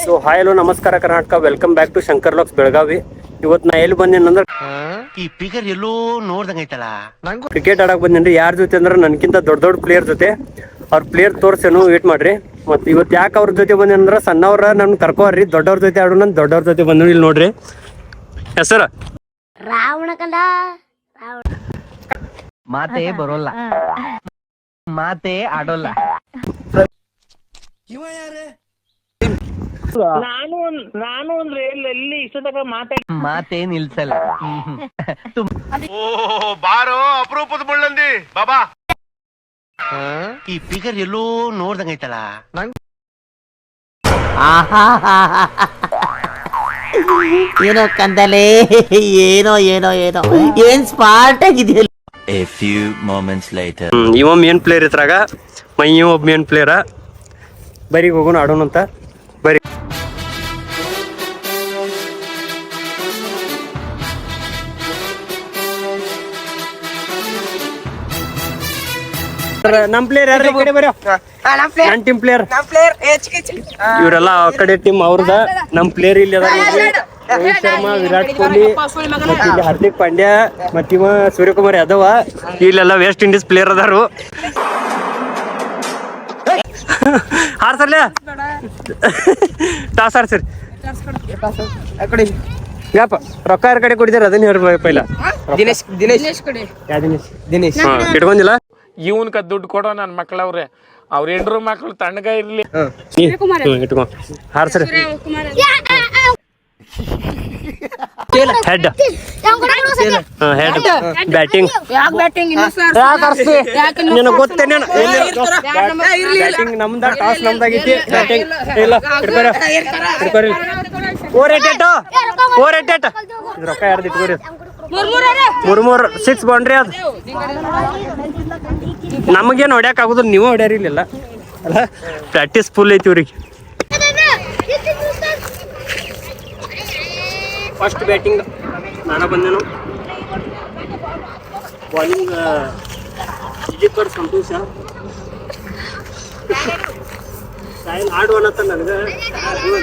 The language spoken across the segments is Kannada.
ಸೊ ಹಾಯ್ ಹಲೋ ನಮಸ್ಕಾರ Karnataka, welcome back to Shankar locks Belagavi. ಇವತ್ತು ನಾ ಎಲ್ಲಿ ಬಂದೇನಂದ್ರೆ ಈ ಫಿಗರ್ ಎಲ್ಲೋ ನೋಡ್ದಂಗೈತಲ್ಲ. ಕ್ರಿಕೆಟ್ ಆಡಕ್ ಬಂದೇನ್ರಿ. ಯಾರ ಜೊತೆ ಅಂದ್ರೆ ನನ್ಕಿಂತ ದೊಡ್ಡ ದೊಡ್ಡ ಪ್ಲೇಯರ್ ಜೊತೆ. ಅವ್ರ ಪ್ಲೇಯರ್ ತೋರ್ಸೇನು, ವೇಟ್ ಮಾಡ್ರಿ. ಮತ್ತೆ ಇವತ್ತು ಯಾಕೆ ಅವ್ರ ಜೊತೆ ಬಂದೇನಂದ್ರೆ ಸಣ್ಣವ್ರ ನನ್ ಕರ್ಕೋರ್ರಿ, ದೊಡ್ಡವ್ರ ಜೊತೆ ಆಡೋಣ. ದೊಡ್ಡವ್ರ ಜೊತೆ ಬಂದು ಇಲ್ಲಿ ನೋಡ್ರಿ ಹೆಸರು ರಾವಣ ಕಂದ ಮಾತೇ ಬರೋಲ್ಲ, ಮಾತೇ ಆಡೋಲ್ಲ. ನಾನು ಅಂದ್ರೆ ಎಲ್ಲಿ ಇಷ್ಟದಾಗ ಮಾತೇ ನಿಲ್ಸಲ್ಲ. ಬಾರೋ ಅಪರೂಪದ ಮುಳ್ಳಂದಿ ಬಾಬಾ. ಈ ಫಿಗರ್ ಎಲ್ಲೋ ನೋಡ್ದಂಗೈತಲ್ಲ. ಏನೋ ಕಂದಲೆ, ಏನೋ ಏನೋ ಏನೋ ಏನ್ ಸ್ಮಾರ್ಟ್ ಆಗಿದೆಯಲ್ಲ. A few moments later. ಇವ ಮೇನ್ ಪ್ಲೇಯರ್ ಇದ್ರಾಗ, ಇವ ಒಬ್ಬ ಮೇನ್ ಪ್ಲೇಯರ. ಬರೀ ಹೋಗೋಣ ಆಡೋಣ ಅಂತ ಬರೀ. ನಮ್ ಪ್ಲೇಯರ್ ಯಾರು? ಈ ಕಡೆ ಬರ್ರಿ. ನನ್ ಟೀಮ್ ಪ್ಲೇಯರ್. ಇವರೆಲ್ಲ ಆ ಕಡೆ ಟೀಮ್ ಅವ್ರದ. ನಮ್ ಪ್ಲೇಯರ್ ಇಲ್ಲಿ ಅದ. ರೋಹಿತ್ ಶರ್ಮಾ, ವಿರಾಟ್ ಕೊಹ್ಲಿ, ಮತ್ತೆ ಇಲ್ಲಿ ಹಾರ್ದಿಕ್ ಪಾಂಡ್ಯ, ಮತ್ತ ಇವ ಸೂರ್ಯಕುಮಾರ್ ಯಾದವ್. ಇಲ್ಲೆಲ್ಲ ವೆಸ್ಟ್ ಇಂಡೀಸ್ ಪ್ಲೇಯರ್ ಅದಾರು. ಹಾರ್ಸರ್ಲೆ ಟಾಸ್ ಹಾರ್ಸರಿ. ಯಾಪ ರೊಕ್ಕ ಯಾರ ಕಡೆ ಕೊಡಿದಾರ ಅದನ್ನ ಹೇಳ್ಬೇಕು ಪೈಲ. ದಿನೇಶ್ ಇಟ್ಕೊಂಡಿಲ್ಲ. ಇವನ್ಕ ದುಡ್ಡು ಕೊಡೋ ನನ್ನ ಮಕ್ಳವ್ರೆ. ಅವ್ರ ಹೆಂಡ್ರು ಮಕ್ಳು ತಣ್ಣಗ ಇರ್ಲಿ. ಇಟ್ಕೊ ಹಾರ್ಸರಿ. Head head batting. ನಿನಗೆ ಗೊತ್ತೇನೆ ಬ್ಯಾಟಿಂಗ್ ನಮ್ದ, ಟಾಸ್ ನಮ್ದಾಗೈತಿ. ಬ್ಯಾಟಿಂಗ್ ಇಲ್ಲ ಇಟ್ಕೋರಿ. 488 ಇದು ರೊಕ್ಕ ಯಾರ್ದು ಇಟ್ಕೋರಿ. 3 6 ಬೌಂಡ್ರಿ ಅದು. ನಮಗೇನು ಹೊಡ್ಯಾಕ ಆಗುದಿಲ್ಲ, ನೀವು ಹೊಡ್ಯಾರಿ ಇಲ್ಲೆಲ್ಲ ಅಲ್ಲ. ಪ್ರಾಕ್ಟೀಸ್ ಫುಲ್ ಐತಿ ಇವ್ರಿಗೆ. ಫಸ್ಟ್ ಬ್ಯಾಟಿಂಗ್ ನಾನ ಬಂದೇನು. ಬಾಲಿಂಗ್ ವಿಜಿಪರ್ ಸಂತೋಷ. ಸಾಯಿಲ್ ಆಡುವನತ್ತ ನನಗೆ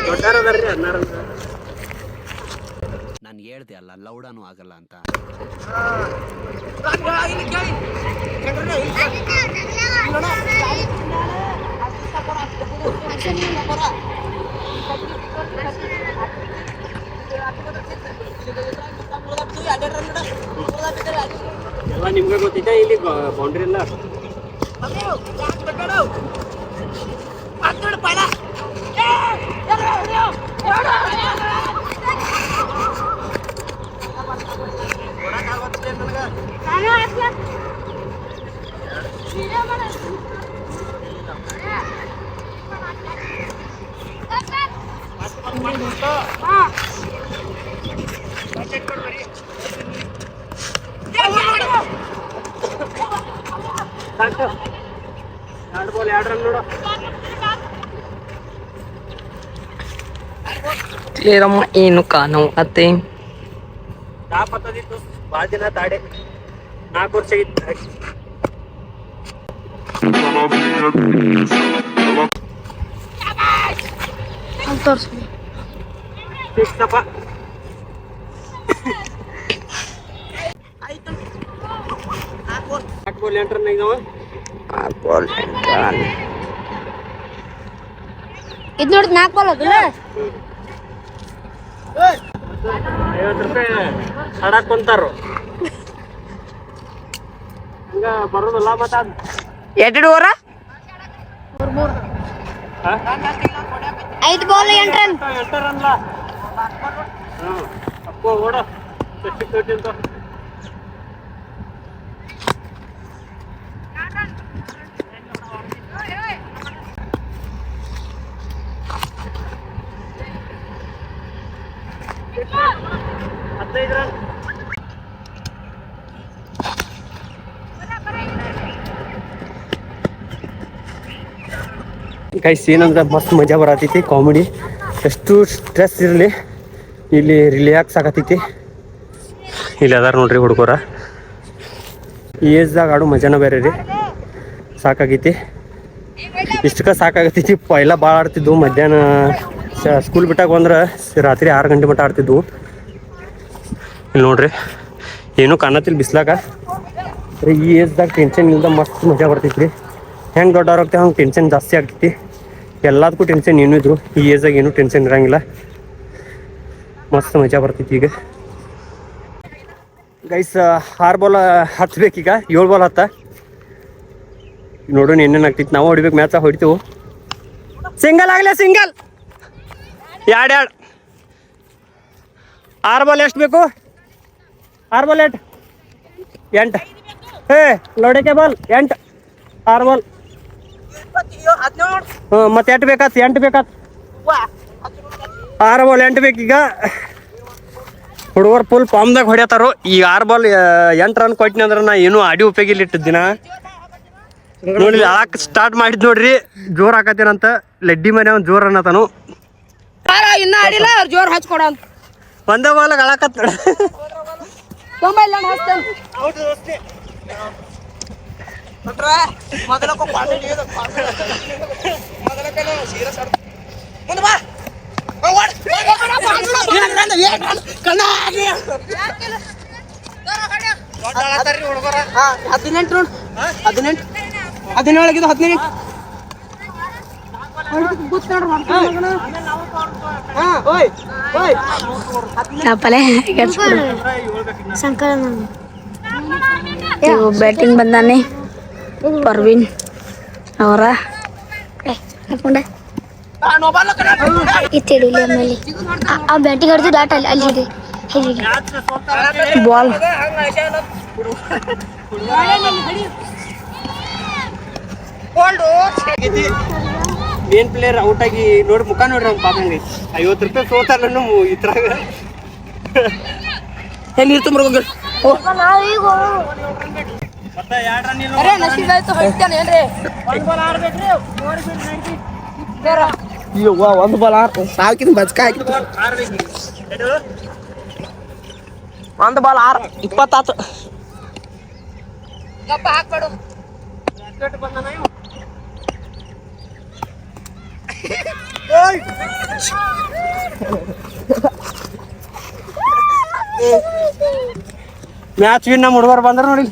ದೊಡ್ಡಾರ ಅದಾರ್ರಿ 16 ನಾನು ಹೇಳ್ದೆ ಅಲ್ಲ, ಲೌಡಾನು ಆಗಲ್ಲ ಅಂತ. ಎಲ್ಲ ನಿಮ್ಗೆ ಗೊತ್ತಿದೆ. ಇಲ್ಲಿ ಬೌಂಡ್ರಿ ಇಲ್ಲ. ಎರಡು ಬಾಲ್ 2 ರನ್ ನೋಡು. ಏನು ಕಾಣೋ ಅತ್ತೆ ಟಾಪ್ ಹತ್ತದಿತ್ತು ಭಾಳ ದಿನ ತಾಡೆ. 4 ವರ್ಷ ಆಗಿತ್ತು. ಸಿಕ್ಸಪ್ಪ. ಬಾಲ್ 8 ರನ್ ಆಗಿದಾವ. ಇದು ನೋಡಿ 4 ಬಾಲ್ ಅದಲ್ಲ. 50 ರೂಪಾಯಿ ಆಡಕ್ ಕುಂತಾರು. ಹಂಗ ಬರೋದಿಲ್ಲ. ಮತ್ತ 2 ಓವರ್ 5 ಬಾಲ್ 8 ರನ್. 8 ರನ್ಲ. ಅಪ್ಪೋ ಓಡ ಅಂತ. ಗೈಸ್ ಏನಂದ್ರೆ ಮಸ್ತ್ ಮಜಾ ಬರತೈತಿ. ಕಾಮಿಡಿ ಎಷ್ಟು ಸ್ಟ್ರೆಸ್ ಇರಲಿ ಇಲ್ಲಿ ರಿಲ್ಯಾಕ್ಸ್ ಆಗತೈತಿ. ಇಲ್ಲಿ ಅದಾರ ನೋಡ್ರಿ ಹುಡುಗರ. ಈ ಏಜ್ದಾಗ ಆಡೋ ಮಜಾನ ಬೇರೆ ರೀ. ಸಾಕಾಗೈತಿ. ಇಷ್ಟಕ್ಕೆ ಸಾಕಾಗತೈತಿ. ಪೈಲ ಭಾಳ ಆಡ್ತಿದ್ವು ಮಧ್ಯಾಹ್ನ ಸ್ಕೂಲ್ ಬಿಟ್ಟಾಗ ಬಂದ್ರೆ ರಾತ್ರಿ 6 ಗಂಟೆ ಮಟ್ಟ ಆಡ್ತಿದ್ವು. ಇಲ್ಲಿ ನೋಡ್ರಿ ಏನೂ ಕಾಣತ್ತಿಲ್ಲ ಬಿಸ್ಲಾಗ. ಈ ಏಜ್ದಾಗ ಟೆನ್ಷನ್ ಇಲ್ದ ಮಸ್ತ್ ಮಜಾ ಬರ್ತೈತ್ರಿ. ಹೆಂಗೆ ದೊಡ್ಡವ್ರಾಗ್ತೇವೆ ಹಂಗೆ ಟೆನ್ಷನ್ ಜಾಸ್ತಿ ಆಗ್ತೈತಿ. ಎಲ್ಲದಕ್ಕೂ ಟೆನ್ಷನ್ ಏನೂ ಇದ್ರು ಈ ಏಜ್ದಾಗ ಏನೂ ಟೆನ್ಷನ್ ಇರಂಗಿಲ್ಲ. ಮಸ್ತ್ ಮಜಾ ಬರ್ತೈತಿ. ಈಗ ಗೈಸ್ 6 ಬಾಲ್ ಹತ್ಬೇಕೀಗ, 7 ಬಾಲ್ ಹತ್ತ ನೋಡೋಣ ಏನೇನು ಆಗ್ತೈತಿ. ನಾವು ಹೊಡಿಬೇಕು, ಮ್ಯಾಚ್ ಹೊಡಿತೀವಿ. ಸಿಂಗಲ್ ಆಗಲೇ ಸಿಂಗಲ್. 2 6 ಬಾಲ್ ಎಷ್ಟು ಬೇಕು? 6 ಬಾಲ್ 8 ಲೋಡಕ್ಕೆ ಬಾಲ್ 8 6 ಬಾಲ್. ಮತ್ತೆ 8 ಬೇಕಾತ್? 8 ಬೇಕಾತ್? 6 ಬಾಲ್ 8 ಬೇಕೀಗ. ಹುಡುಗರು ಫುಲ್ ಪಾಮ್ದಾಗ ಹೊಡ್ಯತಾರೋ. ಈ 6 ಬಾಲ್ 8 ರನ್ ಕೊಟ್ಟಿನಿ ಅಂದ್ರೆ ನಾ ಏನೂ ಆಡಿ ಉಪಯೋಗ ಇಲ್ಲಿ ಇಟ್ಟಿದ್ದಿನ ನೋಡಿ. ಆಳಕ್ಕೆ ಸ್ಟಾರ್ಟ್ ಮಾಡಿದ್ ನೋಡ್ರಿ, ಜೋರ್ ಹಾಕತ್ತೇನಂತ. ಲೆಡ್ಡಿ ಮನೆ ಅವ್ನು ಜೋರ್ ಅನ್ನತಾನು. ಇನ್ನ ಆಡಿಲ್ಲ ಜೋರ್ ಹಚ್ಕೊಡ ಅಂತ ಒಂದೇ ಬಾಲ್ ಅಳಕತ್ತ. ಬ್ಯಾಟಿಂಗ್ ಬಂದಾನೆ ಪರ್ವೀನ್ ಅವರ ಆ ಬ್ಯಾಟಿಂಗ್ ಆಡ್ತು ಡಾಟ್ ಅಲ್ಲಿದೆ ಬಾಲ್. ಮೇನ್ ಪ್ಲೇಯರ್ ಔಟ್ ಆಗಿ ನೋಡಿ ಮುಖ ನೋಡ್ರಿ ಅವ್ನು ಪಾಪಂಗೆ. 50 ರೂಪಾಯಿ ಸೋತಾರ ಇದ್ರಾಗ. ನೀರು ತುಂಬ್ರ ಒಂದು ಬಾಲ್ ಸಾಕಿನ ಬಚ್ಕ ಹಾಕಿ ಒಂದು ಬಾಲ್ 6 20 ಆತು. ಮ್ಯಾಚ್ ವಿನ್ ನಮ್ಮ ಹುಡುಗರು ಬಂದ್ರ ನೋಡಿ.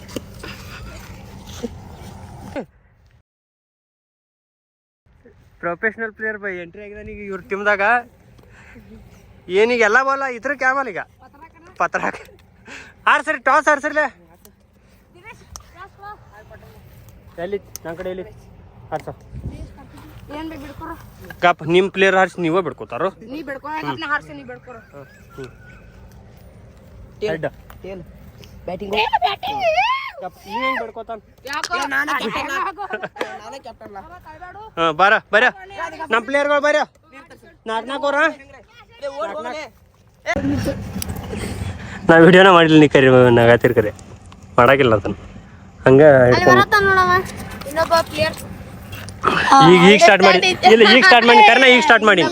ಪ್ರೊಫೆಷನಲ್ ಪ್ಲೇಯರ್ ಬೈ ಎಂಟ್ರಿ ಆಗಿದಾನ ಈಗ ಇವ್ರ ಟೀಮ್ದಾಗ. ಏನೀಗ ಎಲ್ಲ ಬಾಲ ಇದ್ರ ಕ್ಯಾಮಲ್ ಈಗ ಪತ್ರಾಕ ಆಡ್ಸರಿ, ಟಾಸ್ ಆಡ್ಸರ್ಲೆ. ಎಲ್ಲಿ ನನ್ನ ಕಡೆ ಎಲ್ಲಿ ಆಡ್ಸ ಕಪ್ ನಿಮ್ಮ ಪ್ಲೇಯರ್ ಹಾರಿಸಿ ನೀವೇ ಬಿಡ್ಕೋತಾರೋ. ಬ್ಯಾಟಿಂಗ್ ಬರ ಬರ ನಮ್ಮ ಪ್ಲೇಯರ್ಗಳು ಬರ 4-4 ನಾ ವಿಡಿಯೋನ ಮಾಡಿಲ್ಲ. ನೀ ಕರಿ ನಗಾತಿರ್ ಕರೆ ಮಾಡಾಕಿಲ್ಲ ಅದನ್ನ ಹಂಗ ಈಗ ಸ್ಟಾರ್ಟ್ ಮಾಡಿ. ಇಲ್ಲ ಈಗ ಸ್ಟಾರ್ಟ್ ಮಾಡಿ ಕರ್ನ, ಈಗ ಸ್ಟಾರ್ಟ್ ಮಾಡಿ.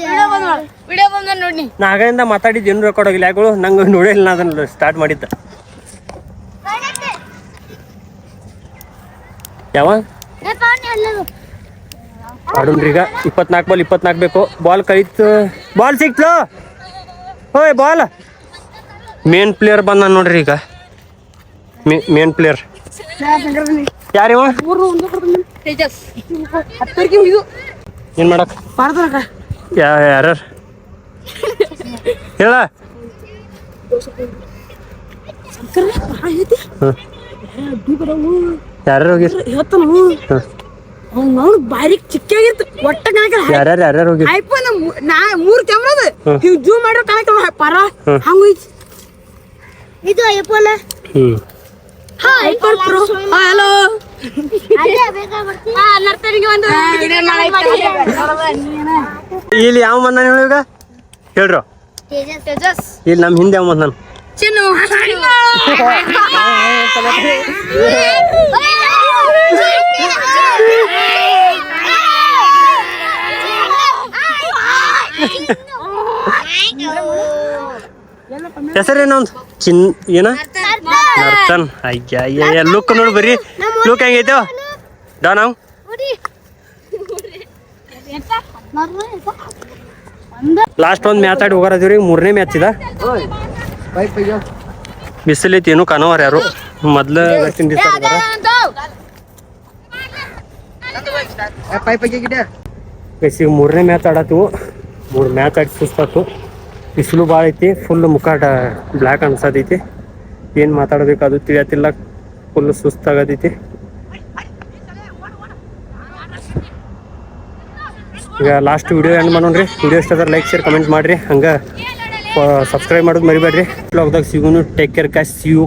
ನಾಗದಿಂದ ಮಾತಾಡಿದ್ದು ಏನು ರೆಕಾರ್ಡ್ ಆಗಿಲ್ಲ ಯಾಗಳು ನಂಗೆ ನೋಡಿಲ್ಲ. ನಾ ಅದನ್ನ ಸ್ಟಾರ್ಟ್ ಮಾಡಿದ್ದ ಯಾವ ಆಡೋಣ್ರಿ. ಈಗ 24 ಬಾಲ್ 24 ಬೇಕು. ಬಾಲ್ ಕಳಿತು, ಬಾಲ್ ಸಿಕ್ತು. ಓಯ್ ಬಾಲ್ ಮೇನ್ ಪ್ಲೇಯರ್ ಬಂದ ನೋಡ್ರಿ. ಈಗ ಮೇನ್ ಪ್ಲೇಯರ್ ಯಾರಿವ? ಏನ್ ಮಾಡಕ್ ಯಾರು ಹೇಳ? ಯಾರು ಹೋಗಿರ್? ಬಾರಿ ಚಿಕ್ಕಾಗಿತ್ತು ಒಟ್ಟ ಯಾರ್ಯಾರು ಹೋಗಿರ್? ಐಫೋನ್ 3 ಕ್ಯಾಮ್ರಾದ ಜೂಮ್ ಮಾಡಿರೋ ಕಾಣಕ ಪರ ಹಂಗೈತಿ ಇದು ಐಫೋನ್. IPhone pro. ಹಲೋ ಇಲ್ಲಿ ಯಾವ ಬಂದಾನ ಈಗ ಹೇಳ್ರು? ಇಲ್ಲಿ ನಮ್ಮ ಹಿಂದೆ ಯಾವ ಬಂದಾನ? ಚಿನ್ನು ಹೆಸರೇನ ಒಂದು ಏನ ನರ್ತನ್. ಅಯ್ಯ ಲುಕ್ ನೋಡಿ ಬರ್ರಿ, ಲುಕ್ ಹೆಂಗೈತೆ ಡಾ ನಾವು ಲಾಸ್ಟ್ ಒಂದು ಮ್ಯಾಚ್ ಆಡಿ ಹೋಗಾರದೀವ್ರಿ 3ನೇ ಮ್ಯಾಚ್ ಇದ ಬಿಸಿಲೈತಿ ಏನು ಕಾಣೋವಾರ ಯಾರು ಮೊದ್ಲು ವೆಸ್ಟ್ ಇಂಡೀಸ್ ಬೇಸಿಗೆ 3ನೇ ಮ್ಯಾಚ್ ಆಡತ್ತೀವು 3 ಮ್ಯಾಚ್ ಆಡಿ ಸುಸ್ತಾತು ಬಿಸಿಲು ಭಾಳ ಐತಿ ಫುಲ್ ಮುಖ ಬ್ಲ್ಯಾಕ್ ಅನ್ಸತೈತಿ ಏನು ಮಾತಾಡ್ಬೇಕು ಅದು ತಿಳಿಯತ್ತಿಲ್ಲ ಫುಲ್ ಸುಸ್ತಾಗತೈತಿ ಈಗ ಲಾಸ್ಟ್ ವಿಡಿಯೋ ಎಂಡ್ ಮಾಡೋಣ್ರಿ ವಿಡಿಯೋ ಇಷ್ಟ ಲೈಕ್ ಶೇರ್ ಕಮೆಂಟ್ ಮಾಡಿರಿ ಹಂಗೆ ಸಬ್ಸ್ಕ್ರೈಬ್ ಮಾಡೋದು ಮರಿಬೇಡ್ರಿ ಬ್ಲಾಗ್ದಾಗ ಸಿಗೋನು take care guys see you